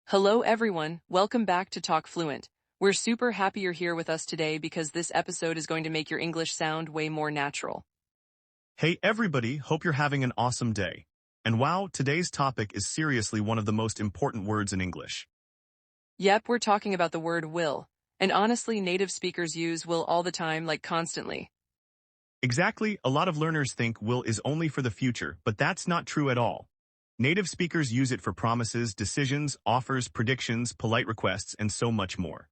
Hello everyone, welcome back to Talk Fluent. We're super happy you're here with us today because this episode is going to make your English sound way more natural. Hey everybody, hope you're having an awesome day. And wow, today's topic is seriously one of the most important words in English. Yep, we're talking about the word will. And honestly, native speakers use will all the time, like constantly. Exactly, a lot of learners think will is only for the future, but that's not true at all. Native speakers use it for promises, decisions, offers, predictions, polite requests, and so much more.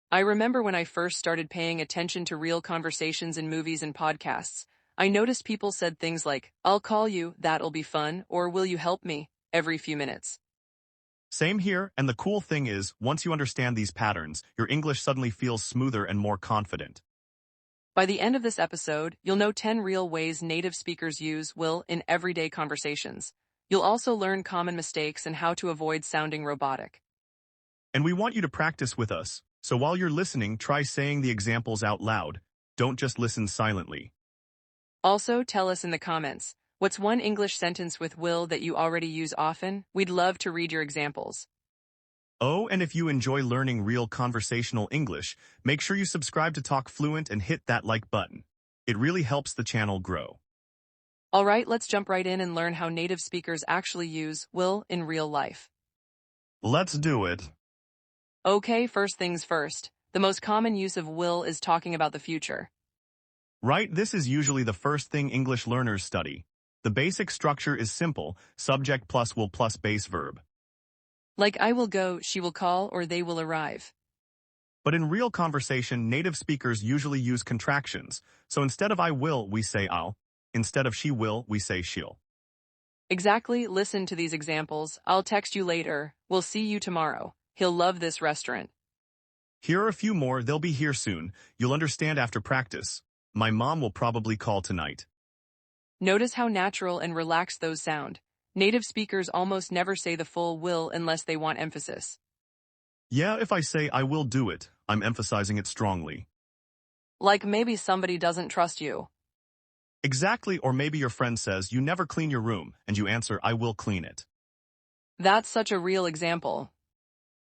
I remember when I first started paying attention to real conversations in movies and podcasts, I noticed people said things like, "I'll call you, that'll be fun," or "Will you help me?" every few minutes. Same here, and the cool thing is, once you understand these patterns, your English suddenly feels smoother and more confident. By the end of this episode, you'll know 10 real ways native speakers use will in everyday conversations. You'll also learn common mistakes and how to avoid sounding robotic. And we want you to practice with us, so while you're listening, try saying the examples out loud. Don't just listen silently. Also, tell us in the comments, what's one English sentence with will that you already use often? We'd love to read your examples. Oh, and if you enjoy learning real conversational English, make sure you subscribe to Talk Fluent and hit that like button. It really helps the channel grow. All right, let's jump right in and learn how native speakers actually use will in real life. Let's do it. Okay, first things first. The most common use of will is talking about the future. Right, this is usually the first thing English learners study. The basic structure is simple, subject plus will plus base verb. Like I will go, she will call, or they will arrive. But in real conversation, native speakers usually use contractions, so instead of I will, we say I'll. Instead of she will, we say she'll. Exactly, listen to these examples. I'll text you later. We'll see you tomorrow. He'll love this restaurant. Here are a few more, they'll be here soon. You'll understand after practice. My mom will probably call tonight. Notice how natural and relaxed those sound. Native speakers almost never say the full will unless they want emphasis. Yeah, if I say I will do it, I'm emphasizing it strongly. Like maybe somebody doesn't trust you. Exactly, or maybe your friend says you never clean your room, and you answer I will clean it. That's such a real example.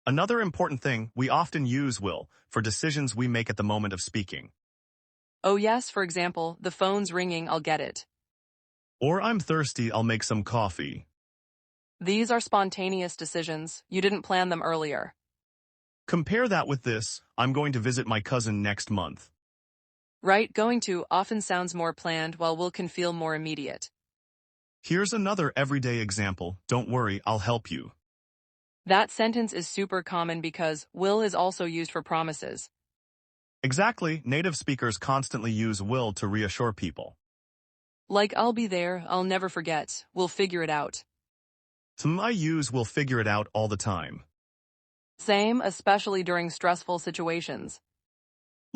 Another important thing, we often use will for decisions we make at the moment of speaking. Oh yes, for example, the phone's ringing, I'll get it. Or I'm thirsty, I'll make some coffee. These are spontaneous decisions. You didn't plan them earlier. Compare that with this, I'm going to visit my cousin next month. Right, going to often sounds more planned while will can feel more immediate. Here's another everyday example, don't worry, I'll help you. That sentence is super common because will is also used for promises. Exactly, native speakers constantly use will to reassure people. Like I'll be there, I'll never forget, we'll figure it out. I use will figure it out all the time. Same, especially during stressful situations.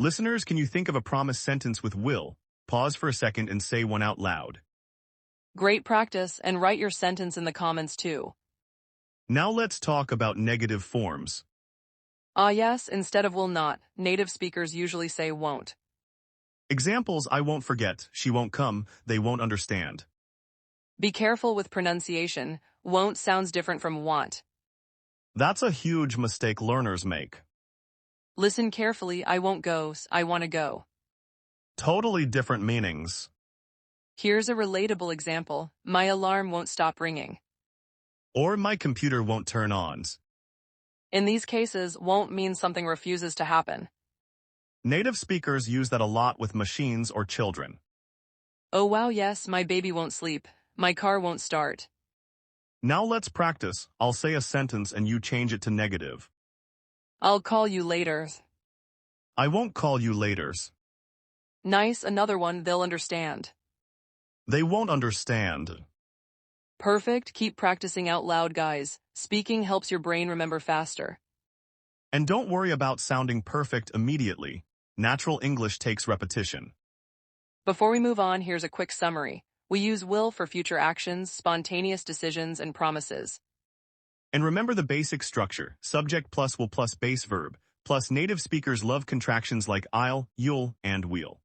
Listeners, can you think of a promise sentence with will? Pause for a second and say one out loud. Great practice, and write your sentence in the comments too. Now let's talk about negative forms. Ah yes, instead of will not, native speakers usually say won't. Examples, I won't forget, she won't come, they won't understand. Be careful with pronunciation, won't sounds different from want. That's a huge mistake learners make. Listen carefully, I won't go, I want to go. Totally different meanings. Here's a relatable example, my alarm won't stop ringing. Or my computer won't turn on. In these cases, won't means something refuses to happen. Native speakers use that a lot with machines or children. Oh wow, yes, my baby won't sleep. My car won't start. Now let's practice. I'll say a sentence and you change it to negative. I'll call you later. I won't call you later. Nice, another one, they'll understand. They won't understand. Perfect, keep practicing out loud, guys. Speaking helps your brain remember faster. And don't worry about sounding perfect immediately. Natural English takes repetition. Before we move on, here's a quick summary. We use will for future actions, spontaneous decisions, and promises. And remember the basic structure, subject plus will plus base verb, plus native speakers love contractions like I'll, you'll, and we'll.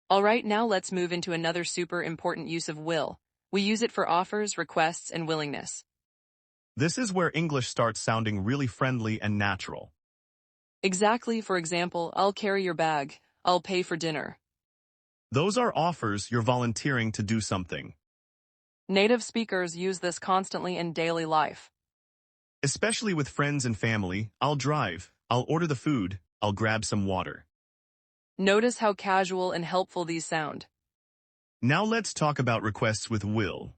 Alright, now let's move into another super important use of will. We use it for offers, requests, and willingness. This is where English starts sounding really friendly and natural. Exactly, for example, I'll carry your bag. I'll pay for dinner. Those are offers you're volunteering to do something. Native speakers use this constantly in daily life. Especially with friends and family, I'll drive, I'll order the food, I'll grab some water. Notice how casual and helpful these sound. Now let's talk about requests with will.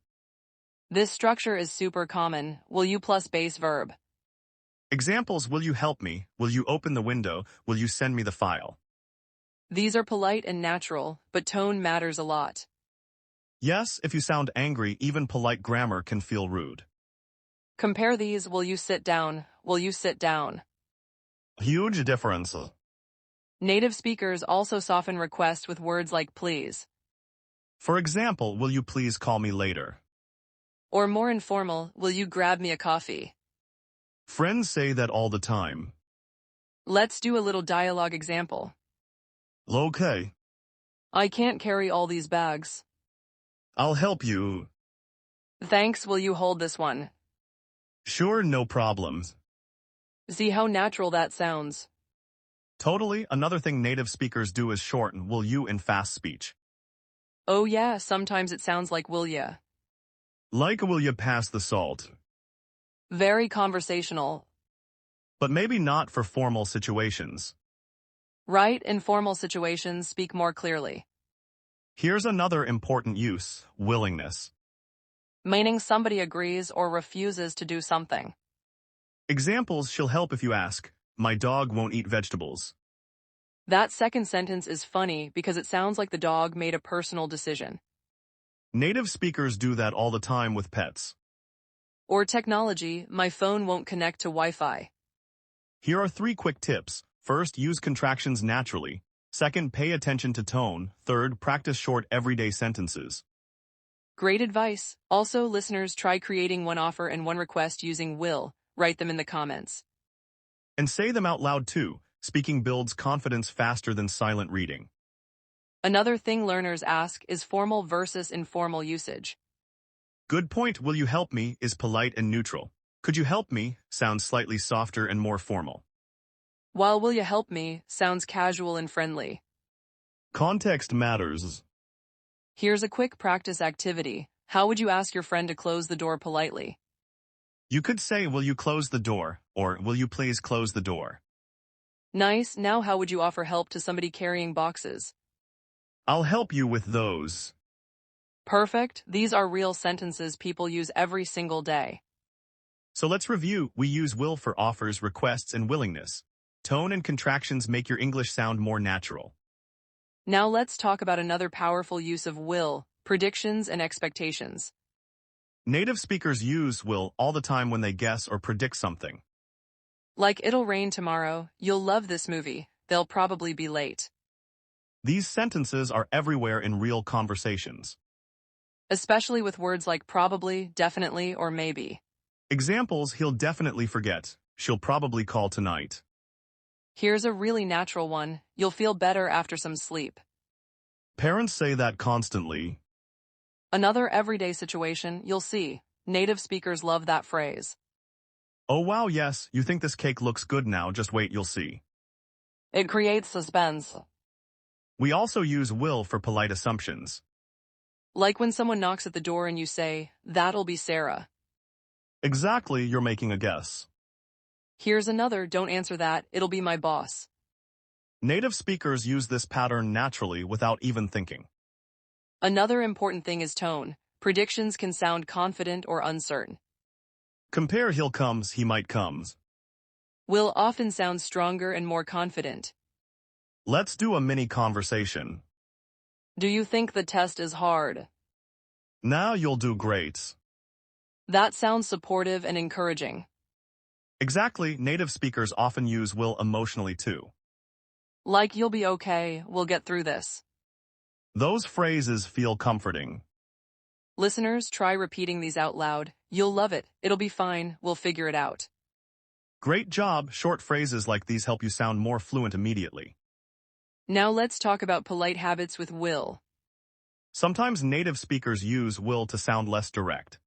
This structure is super common. Will you plus base verb. Examples: will you help me? Will you open the window? Will you send me the file? These are polite and natural, but tone matters a lot. Yes, if you sound angry, even polite grammar can feel rude. Compare these: will you sit down? Will you sit down? Huge difference. Native speakers also soften requests with words like please. For example, will you please call me later? Or more informal, will you grab me a coffee? Friends say that all the time. Let's do a little dialogue example. Okay, I can't carry all these bags. I'll help you. Thanks, will you hold this one? Sure, no problems. See how natural that sounds. Totally. Another thing native speakers do is shorten will you in fast speech. Oh yeah, sometimes it sounds like will ya. Like will you pass the salt? Very conversational. But maybe not for formal situations. Right, informal situations speak more clearly. Here's another important use: willingness. Meaning somebody agrees or refuses to do something. Examples: she'll help if you ask. My dog won't eat vegetables. That second sentence is funny because it sounds like the dog made a personal decision. Native speakers do that all the time with pets. Or technology: my phone won't connect to Wi-Fi. Here are 3 quick tips. First, use contractions naturally. Second, pay attention to tone. Third, practice short everyday sentences. Great advice. Also, listeners, try creating one offer and one request using will. Write them in the comments. And say them out loud too. Speaking builds confidence faster than silent reading. Another thing learners ask is formal versus informal usage. Good point. Will you help me is polite and neutral. Could you help me sounds slightly softer and more formal. While will you help me sounds casual and friendly. Context matters. Here's a quick practice activity. How would you ask your friend to close the door politely? You could say, will you close the door? Or, will you please close the door? Nice. Now how would you offer help to somebody carrying boxes? I'll help you with those. Perfect. These are real sentences people use every single day. So let's review. We use will for offers, requests, and willingness. Tone and contractions make your English sound more natural. Now let's talk about another powerful use of will: predictions and expectations. Native speakers use will all the time when they guess or predict something. Like it'll rain tomorrow, you'll love this movie, they'll probably be late. These sentences are everywhere in real conversations. Especially with words like probably, definitely, or maybe. Examples: he'll definitely forget. She'll probably call tonight. Here's a really natural one: you'll feel better after some sleep. Parents say that constantly. Another everyday situation: you'll see. Native speakers love that phrase. Oh wow, yes, you think this cake looks good now, just wait, you'll see. It creates suspense. We also use will for polite assumptions. Like when someone knocks at the door and you say, that'll be Sarah. Exactly, you're making a guess. Here's another: don't answer that, it'll be my boss. Native speakers use this pattern naturally without even thinking. Another important thing is tone. Predictions can sound confident or uncertain. Compare he'll comes, he might comes. Will often sounds stronger and more confident. Let's do a mini conversation. Do you think the test is hard? Now you'll do great. That sounds supportive and encouraging. Exactly, native speakers often use will emotionally too. Like you'll be okay, we'll get through this. Those phrases feel comforting. Listeners, try repeating these out loud. You'll love it. It'll be fine. We'll figure it out. Great job. Short phrases like these help you sound more fluent immediately. Now let's talk about polite habits with will. Sometimes native speakers use will to sound less direct.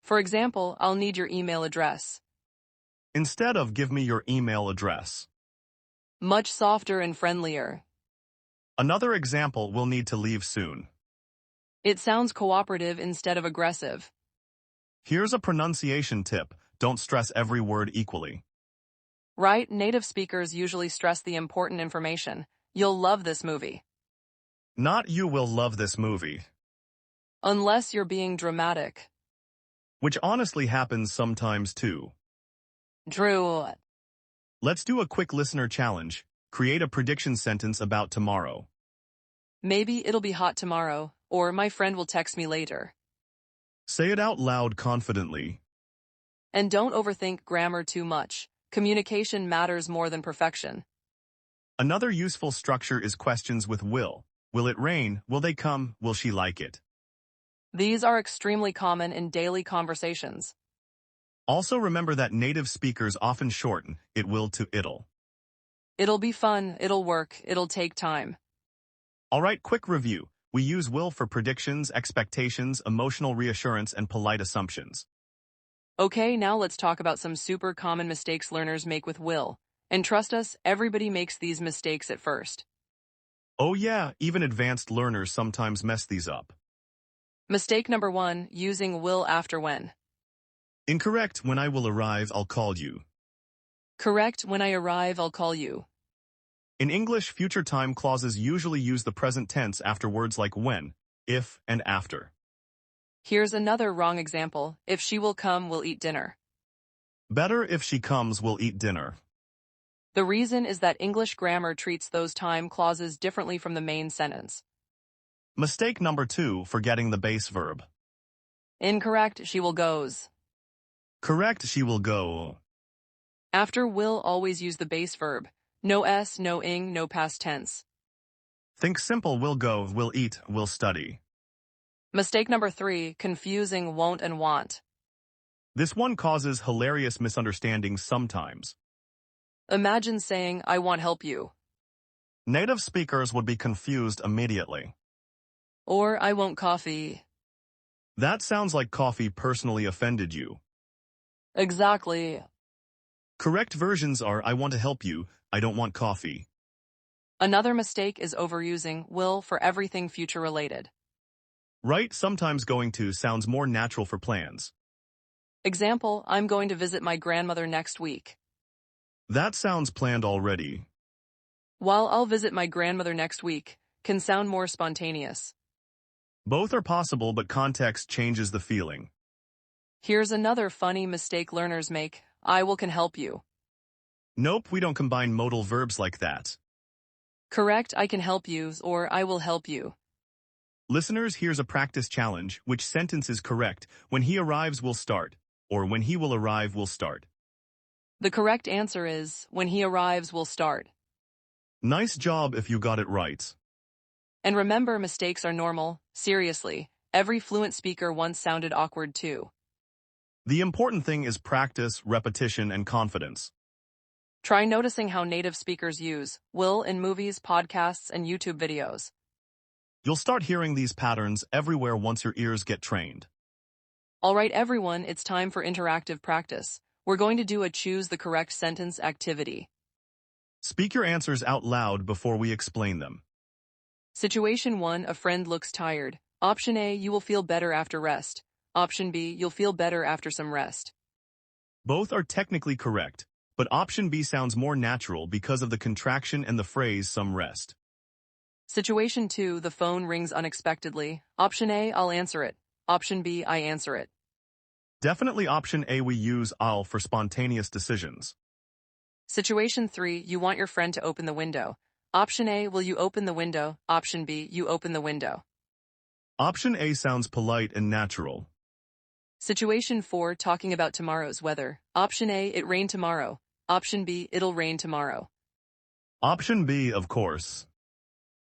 For example, I'll need your email address. Instead of give me your email address. Much softer and friendlier. Another example, will need to leave soon. It sounds cooperative instead of aggressive. Here's a pronunciation tip. Don't stress every word equally. Right, native speakers usually stress the important information. You'll love this movie. Not you will love this movie. Unless you're being dramatic. Which honestly happens sometimes too. Drew. Let's do a quick listener challenge. Create a prediction sentence about tomorrow. Maybe it'll be hot tomorrow, or my friend will text me later. Say it out loud confidently. And don't overthink grammar too much. Communication matters more than perfection. Another useful structure is questions with will. Will it rain? Will they come? Will she like it? These are extremely common in daily conversations. Also remember that native speakers often shorten it will to it'll. It'll be fun, it'll work, it'll take time. Alright, quick review. We use will for predictions, expectations, emotional reassurance, and polite assumptions. Okay, now let's talk about some super common mistakes learners make with will. And trust us, everybody makes these mistakes at first. Oh yeah, even advanced learners sometimes mess these up. Mistake number 1, using will after when. Incorrect. When I will arrive, I'll call you. Correct. When I arrive, I'll call you. In English, future time clauses usually use the present tense after words like when, if, and after. Here's another wrong example. If she will come, we'll eat dinner. Better, if she comes, we'll eat dinner. The reason is that English grammar treats those time clauses differently from the main sentence. Mistake number 2, forgetting the base verb. Incorrect. She will goes. Correct. She will go. After will, always use the base verb. No s, no ing, no past tense. Think simple. Will go, will eat, will study. Mistake number 3, confusing won't and want. This one causes hilarious misunderstandings sometimes. Imagine saying, I want help you. Native speakers would be confused immediately. Or, I won't coffee. That sounds like coffee personally offended you. Exactly. Correct versions are, I want to help you, I don't want coffee. Another mistake is overusing will for everything future-related. Right, sometimes going to sounds more natural for plans. Example, I'm going to visit my grandmother next week. That sounds planned already. While I'll visit my grandmother next week, can sound more spontaneous. Both are possible, but context changes the feeling. Here's another funny mistake learners make. I will can help you. Nope, we don't combine modal verbs like that. Correct, I can help you, or I will help you. Listeners, here's a practice challenge. Which sentence is correct? When he arrives, we'll start. Or when he will arrive, we'll start. The correct answer is, when he arrives, we'll start. Nice job if you got it right. And remember, mistakes are normal. Seriously, every fluent speaker once sounded awkward too. The important thing is practice, repetition, and confidence. Try noticing how native speakers use will in movies, podcasts, and YouTube videos. You'll start hearing these patterns everywhere once your ears get trained. All right, everyone, it's time for interactive practice. We're going to do a choose the correct sentence activity. Speak your answers out loud before we explain them. Situation 1, a friend looks tired. Option A, you will feel better after rest. Option B, you'll feel better after some rest. Both are technically correct, but option B sounds more natural because of the contraction and the phrase some rest. Situation 2, the phone rings unexpectedly. Option A, I'll answer it. Option B, I answer it. Definitely option A, we use I'll for spontaneous decisions. Situation 3, you want your friend to open the window. Option A, will you open the window? Option B, you open the window. Option A sounds polite and natural. Situation 4, talking about tomorrow's weather. Option A, it rain tomorrow. Option B, it'll rain tomorrow. Option B, of course.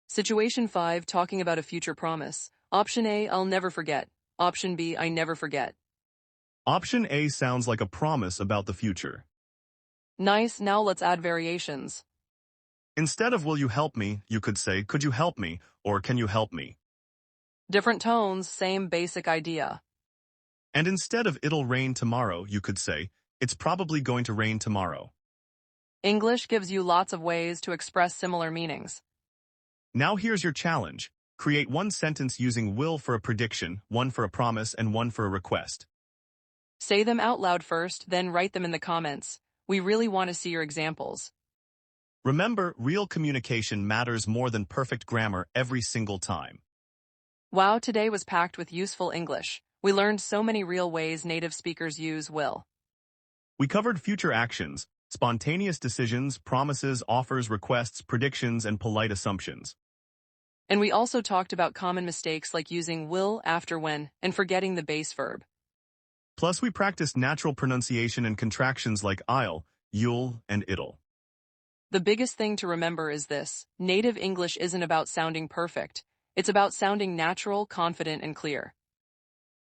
Situation 5, talking about a future promise. Option A, I'll never forget. Option B, I never forget. Option A sounds like a promise about the future. Nice, now let's add variations. Instead of will you help me, you could say could you help me, or can you help me? Different tones, same basic idea. And instead of it'll rain tomorrow, you could say, it's probably going to rain tomorrow. English gives you lots of ways to express similar meanings. Now here's your challenge. Create one sentence using will for a prediction, one for a promise, and one for a request. Say them out loud first, then write them in the comments. We really want to see your examples. Remember, real communication matters more than perfect grammar every single time. Wow, today was packed with useful English. We learned so many real ways native speakers use will. We covered future actions, spontaneous decisions, promises, offers, requests, predictions, and polite assumptions. And we also talked about common mistakes like using will after when and forgetting the base verb. Plus, we practiced natural pronunciation and contractions like I'll, you'll, and it'll. The biggest thing to remember is this: native English isn't about sounding perfect. It's about sounding natural, confident, and clear.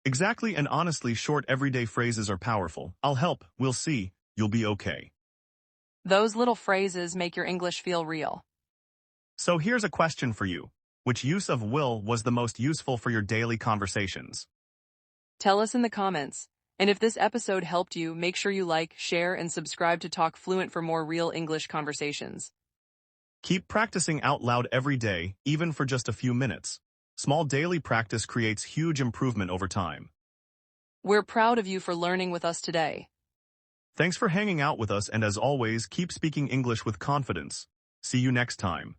Exactly, and honestly, short everyday phrases are powerful. I'll help, we'll see, you'll be okay. Those little phrases make your English feel real. So here's a question for you. Which use of will was the most useful for your daily conversations? Tell us in the comments. And if this episode helped you, make sure you like, share, and subscribe to Talk Fluent for more real English conversations. Keep practicing out loud every day, even for just a few minutes. Small daily practice creates huge improvement over time. We're proud of you for learning with us today. Thanks for hanging out with us, and as always, keep speaking English with confidence. See you next time.